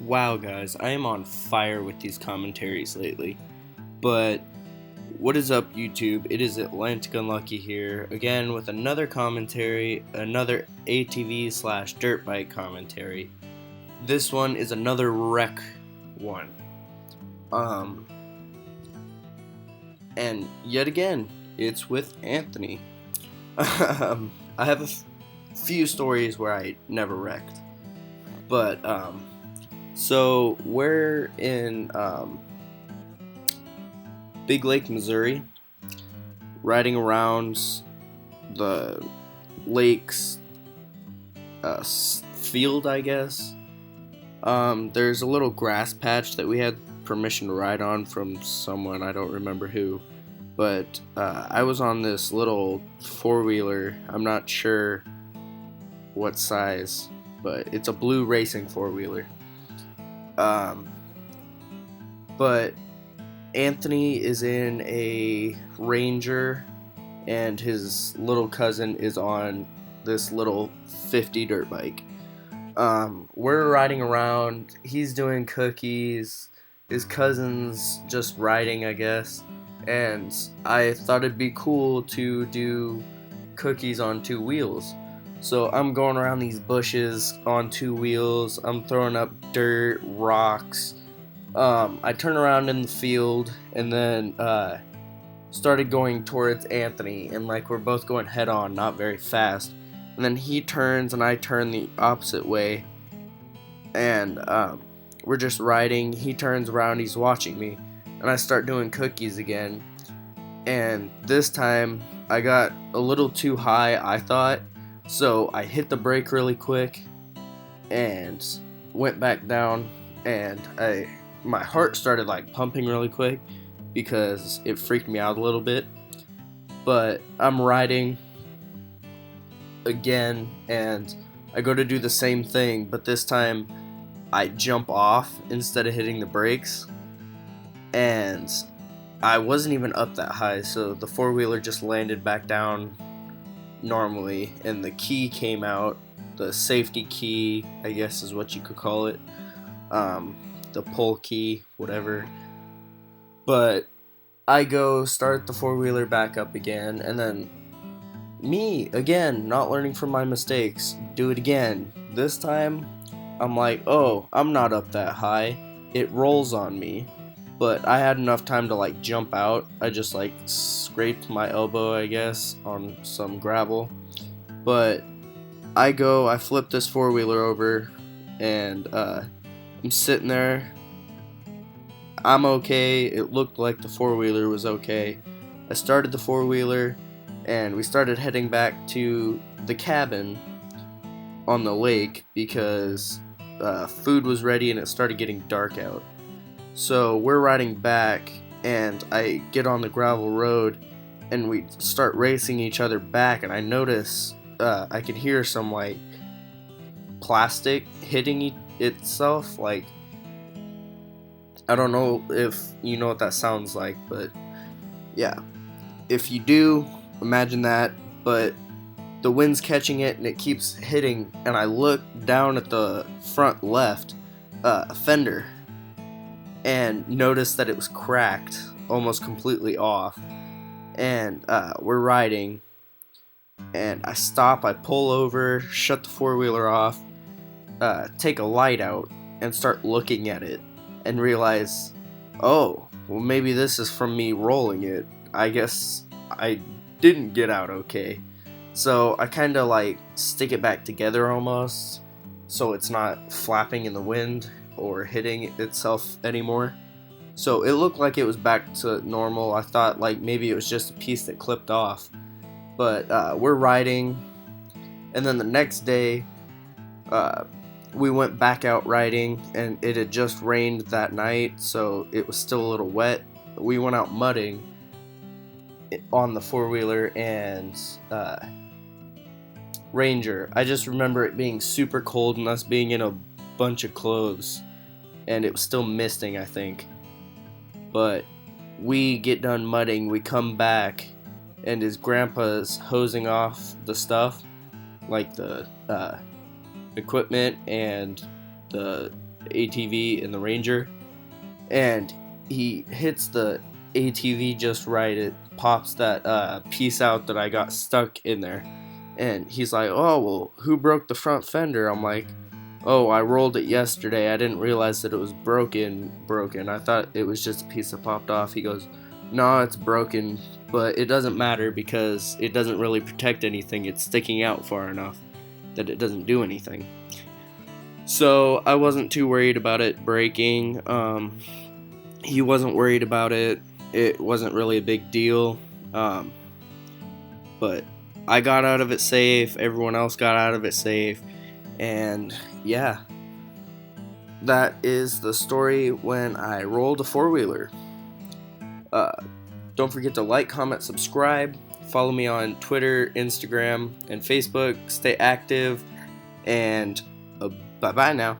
Wow, guys, I am on fire with these commentaries lately. But what is up, YouTube? It is Atlantic Unlucky here, again with another commentary, another ATV slash dirt bike commentary. This one is another wreck one. Um, and yet again, it's with Anthony. I have few stories where I never wrecked, but so we're in Big Lake, Missouri, riding around the lake's field, I guess. There's a little grass patch that we had permission to ride on from someone, I don't remember who. But I was on this little four-wheeler. I'm not sure what size, but it's a blue racing four-wheeler. Um, but Anthony is in a Ranger, and his little cousin is on this little 50 dirt bike. We're riding around. He's doing cookies. His cousin's just riding, I guess. And I thought it'd be cool to do cookies on two wheels. So I'm going around these bushes on two wheels. I'm throwing up dirt, rocks. I turn around in the field and then started going towards Anthony, and like we're both going head on, not very fast. And then he turns and I turn the opposite way, and we're just riding. He turns around, he's watching me, and I start doing cookies again. And this time I got a little too high, I thought, so I hit the brake really quick and went back down, and my heart started like pumping really quick because it freaked me out a little bit. But I'm riding again, and I go to do the same thing, but this time I jump off instead of hitting the brakes, and I wasn't even up that high, so the four-wheeler just landed back down normally, and the key came out, the safety key, I guess is what you could call it, the pull key, whatever. But I go start the four-wheeler back up again, and then me, again, not learning from my mistakes, do it again. This time, I'm like, oh, I'm not up that high. It rolls on me. But I had enough time to like jump out. I just like scraped my elbow, I guess, on some gravel. But I flip this four wheeler over, and I'm sitting there. I'm okay. It looked like the four wheeler was okay. I started the four wheeler, and we started heading back to the cabin on the lake because food was ready and it started getting dark out. So we're riding back, and I get on the gravel road, and we start racing each other back, and I notice I can hear some like plastic hitting itself. Like, I don't know if you know what that sounds like, but yeah, if you do, imagine that. But the wind's catching it and it keeps hitting, and I look down at the front left fender and notice that it was cracked almost completely off. And we're riding, and I stop, I pull over, shut the four-wheeler off, take a light out, and start looking at it, and realize, oh, well, maybe this is from me rolling it. I guess I didn't get out okay. So I kind of like stick it back together almost, so it's not flapping in the wind or hitting itself anymore. So it looked like it was back to normal. I thought like maybe it was just a piece that clipped off. But we're riding, and then the next day, uh, we went back out riding, and it had just rained that night, so it was still a little wet. We went out mudding on the four-wheeler and Ranger. I just remember it being super cold and us being in a bunch of clothes, and it was still misting, I think. But we get done mudding, we come back, and his grandpa's hosing off the stuff, like the equipment and the ATV in the Ranger, and he hits the ATV just right. It pops that piece out that I got stuck in there. And he's like, oh, well, who broke the front fender? I'm like, oh, I rolled it yesterday. I didn't realize that it was broken. I thought it was just a piece that popped off. He goes, no, it's broken, but it doesn't matter because it doesn't really protect anything. It's sticking out far enough that it doesn't do anything. So I wasn't too worried about it breaking. He wasn't worried about it. It wasn't really a big deal. But I got out of it safe. Everyone else got out of it safe. And yeah, that is the story when I rolled a four-wheeler. Don't forget to like, comment, subscribe. Follow me on Twitter, Instagram, and Facebook. Stay active. And bye-bye now.